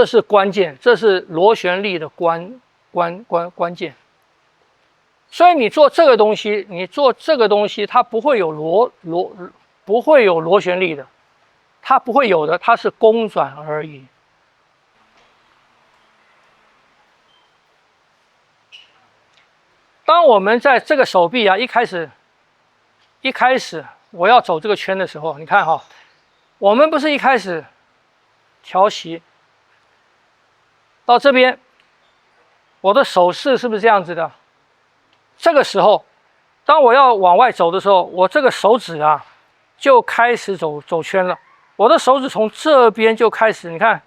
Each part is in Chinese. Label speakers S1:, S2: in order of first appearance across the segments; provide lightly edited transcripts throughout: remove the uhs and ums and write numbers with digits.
S1: 这是关键，这是螺旋力的关键。所以你做这个东西，它不会有螺旋力的，它不会有的，它是公转而已。当我们在这个手臂啊一开始我要走这个圈的时候，你看哈，我们不是一开始调息到这边，我的手势是不是这样子的？这个时候，当我要往外走的时候，我这个手指啊就开始走圈了。我的手指从这边就开始，你看，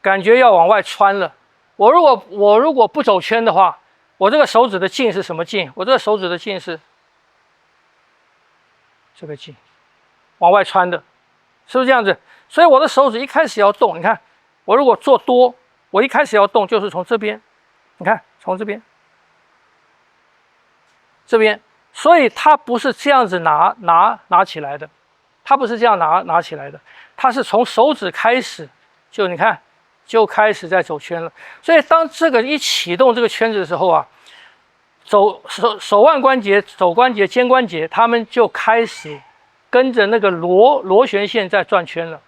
S1: 感觉要往外穿了。我如果不走圈的话，我这个手指的劲是什么劲？我这个手指的劲是这个劲，往外穿的，是不是这样子？所以我的手指一开始要动，你看，我如果做多，我一开始要动就是从这边，你看，从这边，所以它不是这样子拿起来的，它不是这样拿起来的，它是从手指开始，就你看。就开始在走圈了，所以当这个一启动这个圈子的时候啊，手腕关节、肘关节、肩关节，它们就开始跟着那个螺旋线在转圈了。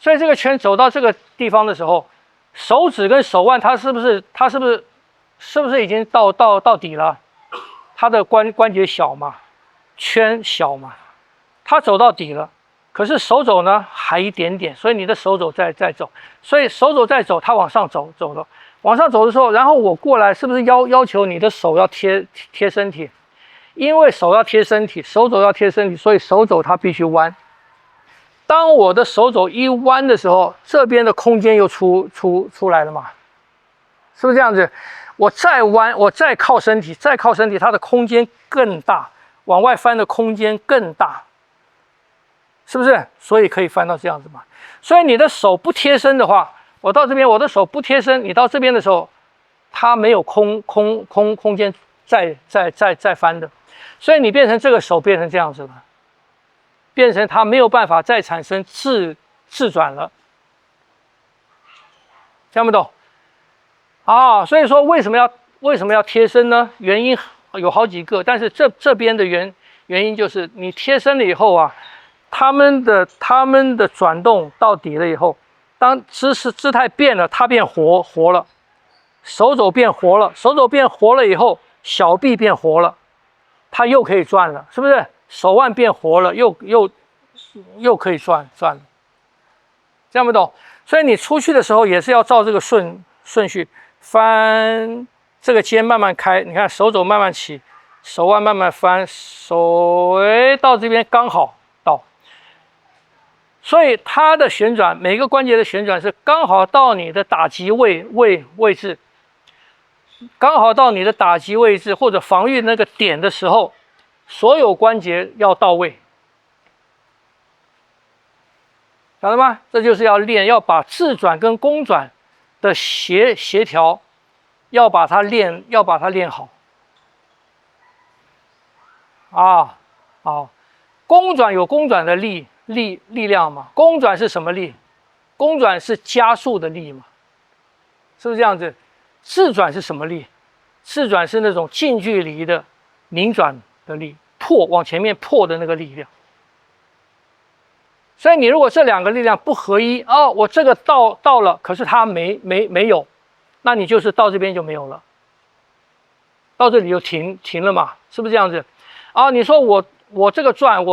S1: 所以这个圈走到这个地方的时候，手指跟手腕它是不是已经到底了？它的关节小嘛，圈小嘛，它走到底了。可是手肘呢还一点点，所以你的手肘在走，所以手肘在走，它往上走了，往上走的时候，然后我过来，是不是要求你的手要贴身体？因为手要贴身体，手肘要贴身体，所以手肘它必须弯。当我的手肘一弯的时候，这边的空间又出来了嘛？是不是这样子？我再弯，我再靠身体，它的空间更大，往外翻的空间更大。是不是？所以可以翻到这样子嘛？所以你的手不贴身的话，我到这边，我的手不贴身，你到这边的时候，它没有空间再翻的，所以你变成这个手变成这样子了，变成它没有办法再产生自转了，听不懂？啊，所以说为什么要贴身呢？原因有好几个，但是这边的原因就是你贴身了以后啊。他们的转动到底了以后，当姿态变了，它变活了，手肘变活了，手肘变活了以后，小臂变活了，它又可以转了，是不是？手腕变活了，又可以转了，这样不懂？所以你出去的时候也是要照这个顺序翻，这个肩慢慢开，你看手肘慢慢起，手腕慢慢翻，手到这边刚好。所以它的旋转，每个关节的旋转是刚好到你的打击位置，刚好到你的打击位置或者防御那个点的时候，所有关节要到位，晓得吗？这就是要练，要把自转跟公转的协调，要把它练好。啊，好，公转有公转的力量嘛？公转是什么力？公转是加速的力嘛？是不是这样子？自转是什么力？自转是那种近距离的拧转的力，往前面破的那个力量。所以你如果这两个力量不合一，哦，我这个到了，可是它没有，那你就是到这边就没有了，到这里就停了嘛？是不是这样子？啊，你说我这个转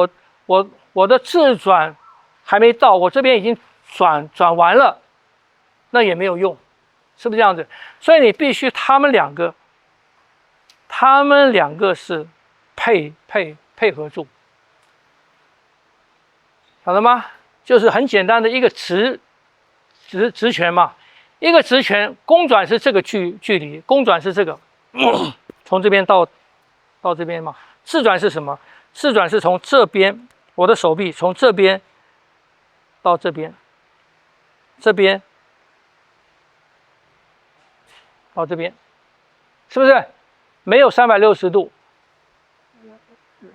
S1: 我的自转还没到，我这边已经转完了，那也没有用，是不是这样子？所以你必须他们两个是配合住，晓得吗？就是很简单的一个直拳嘛，一个直拳，公转是这个距离，公转是这个，从这边到这边嘛。自转是什么？自转是从这边，我的手臂从这边到这边，到这边，是不是？没有360度，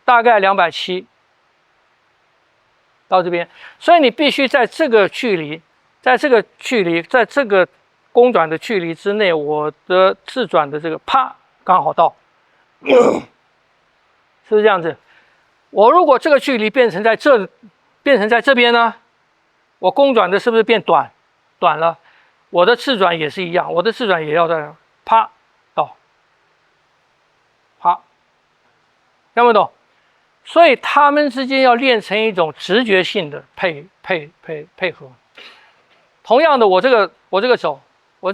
S1: 大概270到这边，所以你必须在这个距离，在这个公转的距离之内，我的自转的这个啪刚好到，是不是这样子？我如果这个距离变成在这边呢，我公转的是不是变短了？我的自转也是一样，我的自转也要在啪到，啪，听不懂？所以他们之间要练成一种直觉性的配合。同样的，我这个走，我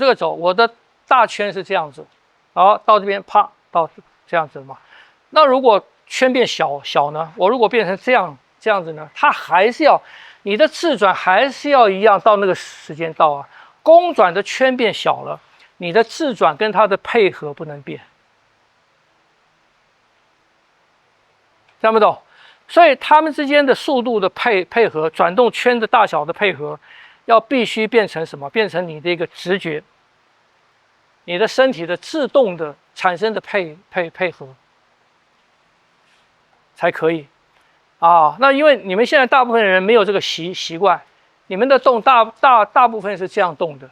S1: 的大圈是这样子，好，到这边啪到这样子嘛。那如果圈变小呢？我如果变成这样子呢？它还是要你的自转还是要一样到那个时间到啊。公转的圈变小了，你的自转跟它的配合不能变。听不懂？所以它们之间的速度的配合，转动圈的大小的配合，要必须变成什么？变成你的一个直觉，你的身体的自动的产生的配合才可以啊。那因为你们现在大部分人没有这个习惯，你们的动大部分是这样动的，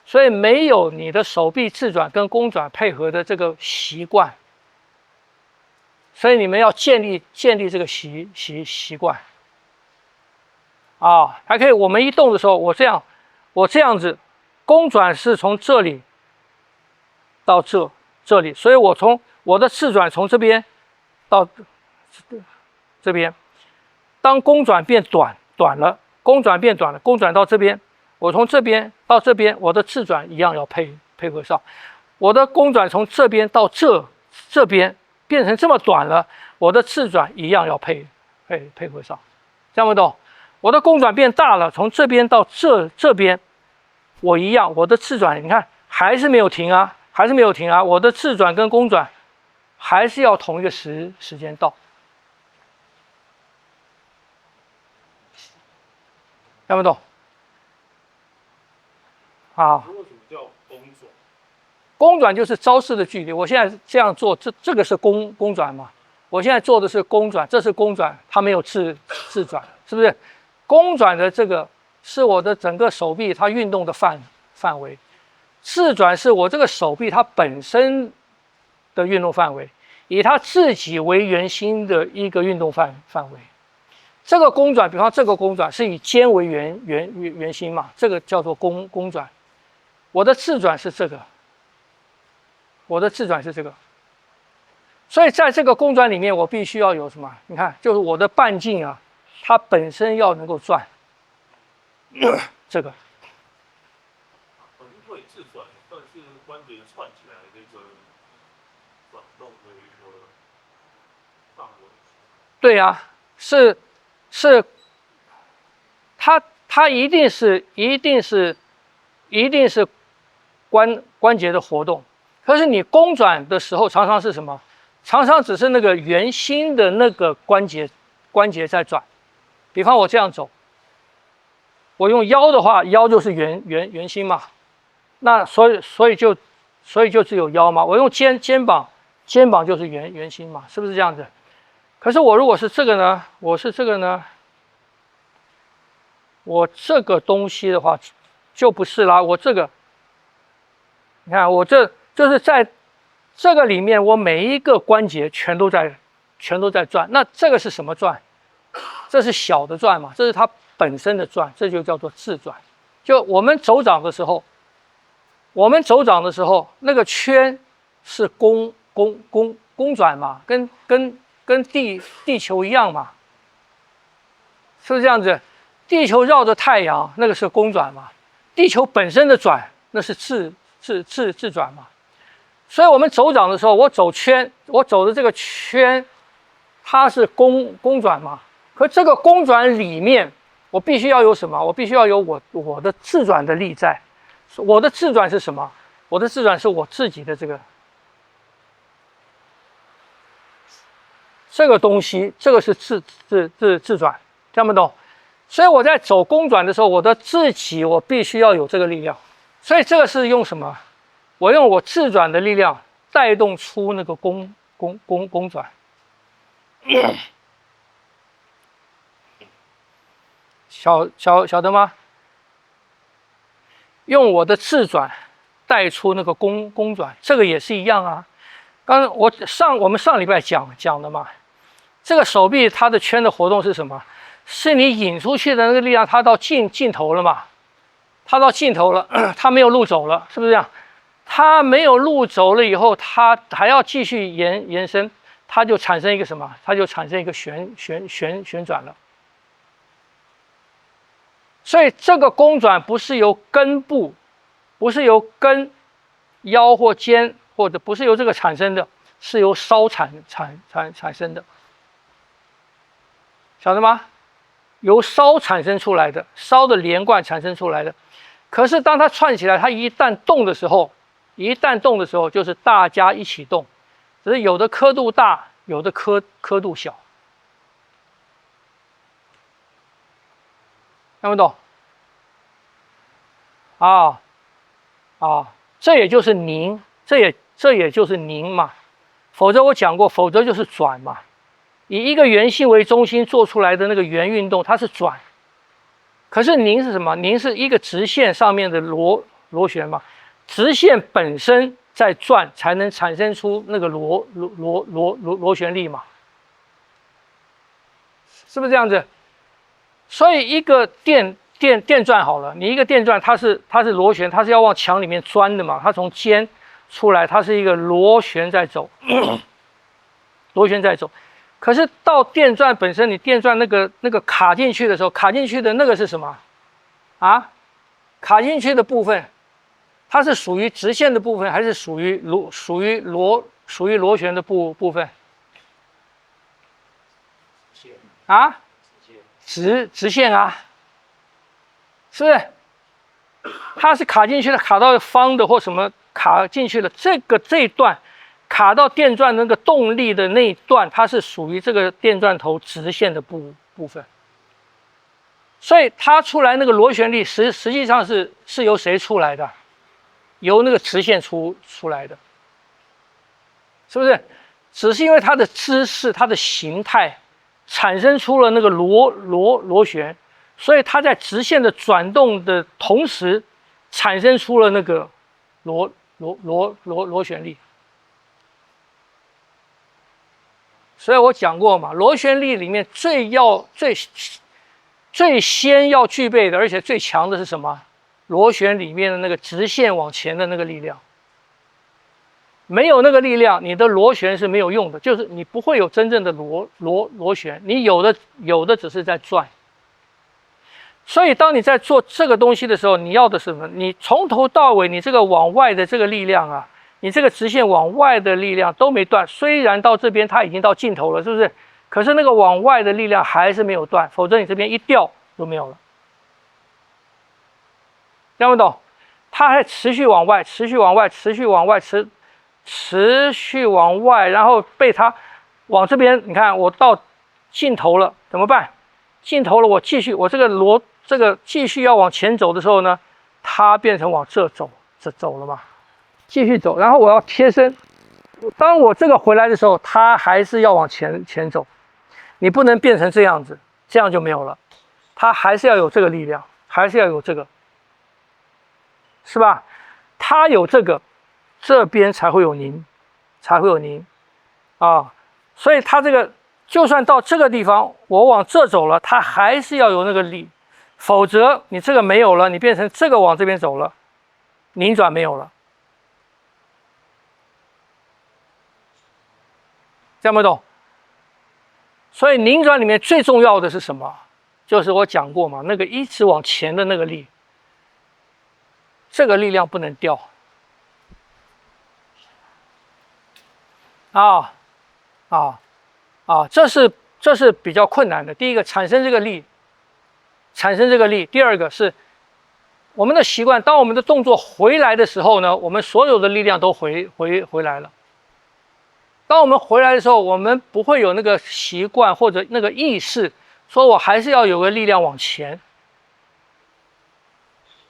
S1: 所以没有你的手臂自转跟公转配合的这个习惯。所以你们要建立这个习惯啊，还可以。我们一动的时候，我这样子，公转是从这里到这里，所以我的自转从这边到这边。当公转变短了，公转变短了，公转到这边，我从这边到这边，我的自转一样要配合上。我的公转从这边到这边。变成这么短了，我的自转一样要配合上，这样不懂？我的公转变大了，从这边到这边，我一样，我的自转你看还是没有停啊，我的自转跟公转还是要同一个时间到，听不懂？好。公转就是招式的距离，我现在这样做，这个是公转嘛？我现在做的是公转，这是公转，它没有自转，是不是？公转的这个是我的整个手臂它运动的范围，自转是我这个手臂它本身的运动范围，以它自己为圆心的一个运动范围。这个公转，比方这个公转是以肩为圆心嘛，这个叫做公转。我的自转是这个。我的自转是这个，所以在这个公转里面，我必须要有什么？你看，就是我的半径啊，它本身要能够转，这个。
S2: 会自转，但是关节串起来的一个转动的一个范围。
S1: 对呀，是，它一定是关节的活动。可是你公转的时候，常常是什么？常常只是那个圆心的那个关节在转。比方我这样走，我用腰的话，腰就是圆心嘛。那所以就只有腰嘛。我用肩膀就是圆心嘛，是不是这样子？可是我如果是这个呢？我这个东西的话，就不是啦。我这个，你看我这。就是在这个里面，我每一个关节全都在转。那这个是什么转？这是小的转嘛？这是它本身的转，这就叫做自转。就我们走掌的时候，那个圈是公转嘛，跟地球一样嘛，是不是这样子？地球绕着太阳，那个是公转嘛？地球本身的转，那是自转嘛？所以我们走掌的时候，我走的这个圈，它是公转嘛？可这个公转里面，我必须要有什么？我必须要有我的自转的力在。我的自转是什么？我的自转是我自己的这个东西，这个是自转，听不懂？所以我在走公转的时候，我的自己我必须要有这个力量。所以这个是用什么？我用我自转的力量带动出那个公转，晓得吗？用我的自转带出那个公转，这个也是一样啊。刚刚我们上礼拜讲的嘛，这个手臂它的圈的活动是什么？是你引出去的那个力量，它到尽头了嘛？它到尽头了，它没有路走了，是不是这样？它没有路走了以后，它还要继续延伸，它就产生一个什么？它就产生一个旋转了。所以这个公转不是由根部，不是由根、腰或肩，或者不是由这个产生的，是由梢产生的，晓得吗？由梢产生出来的，梢的连贯产生出来的。可是当它串起来，它一旦动的时候，就是大家一起动，只是有的刻度大，有的刻度小。听不懂？这也就是拧，这也就是拧嘛。否则我讲过，否则就是转嘛。以一个圆心为中心做出来的那个圆运动，它是转。可是拧是什么？拧是一个直线上面的螺旋嘛，直线本身在转，才能产生出那个螺旋力嘛，是不是这样子？所以一个电钻好了，你一个电钻它是螺旋，它是要往墙里面钻的嘛，它从尖出来，它是一个螺旋在走，螺旋在走。可是到电钻本身，你电钻那个卡进去的时候，卡进去的那个是什么？啊，卡进去的部分，它是属于直线的部分，还是属于螺旋的部分？啊，直线啊，是不是？它是卡进去的，卡到方的或什么卡进去的，这一段。卡到电钻那个动力的那一段，它是属于这个电钻头直线的部分，所以它出来那个螺旋力实际上是由谁出来的？由那个直线出来的，是不是？只是因为它的姿势、它的形态产生出了那个螺旋，所以它在直线的转动的同时，产生出了那个螺旋力。所以我讲过嘛，螺旋力里面最先要具备的，而且最强的是什么？螺旋里面的那个直线往前的那个力量。没有那个力量，你的螺旋是没有用的，就是你不会有真正的螺旋，你有的只是在转。所以当你在做这个东西的时候，你要的是什么？你从头到尾，你这个往外的这个力量啊。你这个直线往外的力量都没断，虽然到这边它已经到尽头了，是不是？可是那个往外的力量还是没有断，否则你这边一掉就没有了。听不懂？它还持续往外，持续往外，持续往外，持续往外，然后被它往这边，你看我到尽头了，怎么办？尽头了，我这个继续要往前走的时候呢，它变成往这走了嘛。继续走，然后我要贴身。当我这个回来的时候，它还是要往前走。你不能变成这样子，这样就没有了。它还是要有这个力量，还是要有这个，是吧？它有这个，这边才会有拧啊。所以它这个就算到这个地方，我往这走了，它还是要有那个力，否则你这个没有了，你变成这个往这边走了，拧转没有了。这样不懂？所以拧转里面最重要的是什么？就是我讲过嘛，那个一直往前的那个力，这个力量不能掉。这是比较困难的。第一个，产生这个力；第二个是我们的习惯，当我们的动作回来的时候呢，我们所有的力量都回来了。当我们回来的时候，我们不会有那个习惯或者那个意识，说我还是要有个力量往前。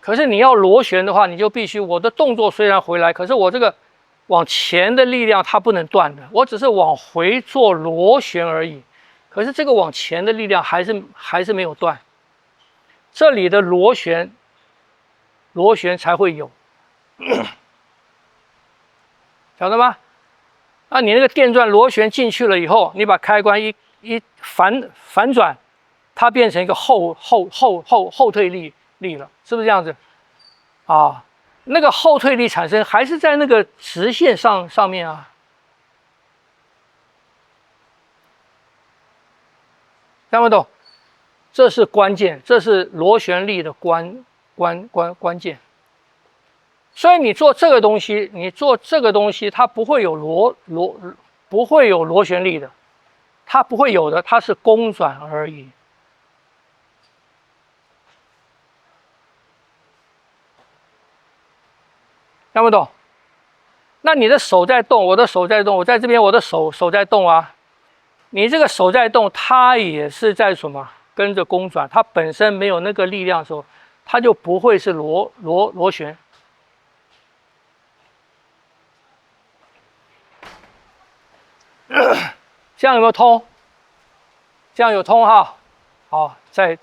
S1: 可是你要螺旋的话，你就必须我的动作虽然回来，可是我这个往前的力量它不能断的，我只是往回做螺旋而已。可是这个往前的力量还是没有断。这里的螺旋螺旋才会有，晓得吗？那你那个电钻螺旋进去了以后，你把开关一反转，它变成一个后退力了，是不是这样子？啊，那个后退力产生还是在那个直线上面啊，听不懂？这是关键，这是螺旋力的关键。所以你做这个东西，它不会有螺旋力的，它不会有的，它是公转而已。听不懂？那你的手在动，我的手在动，我在这边，我的手在动啊。你这个手在动，它也是在什么？跟着公转，它本身没有那个力量的时候，它就不会是螺旋。这样有没有通？这样有通哈？好，再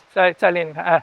S1: 练，你看，哎。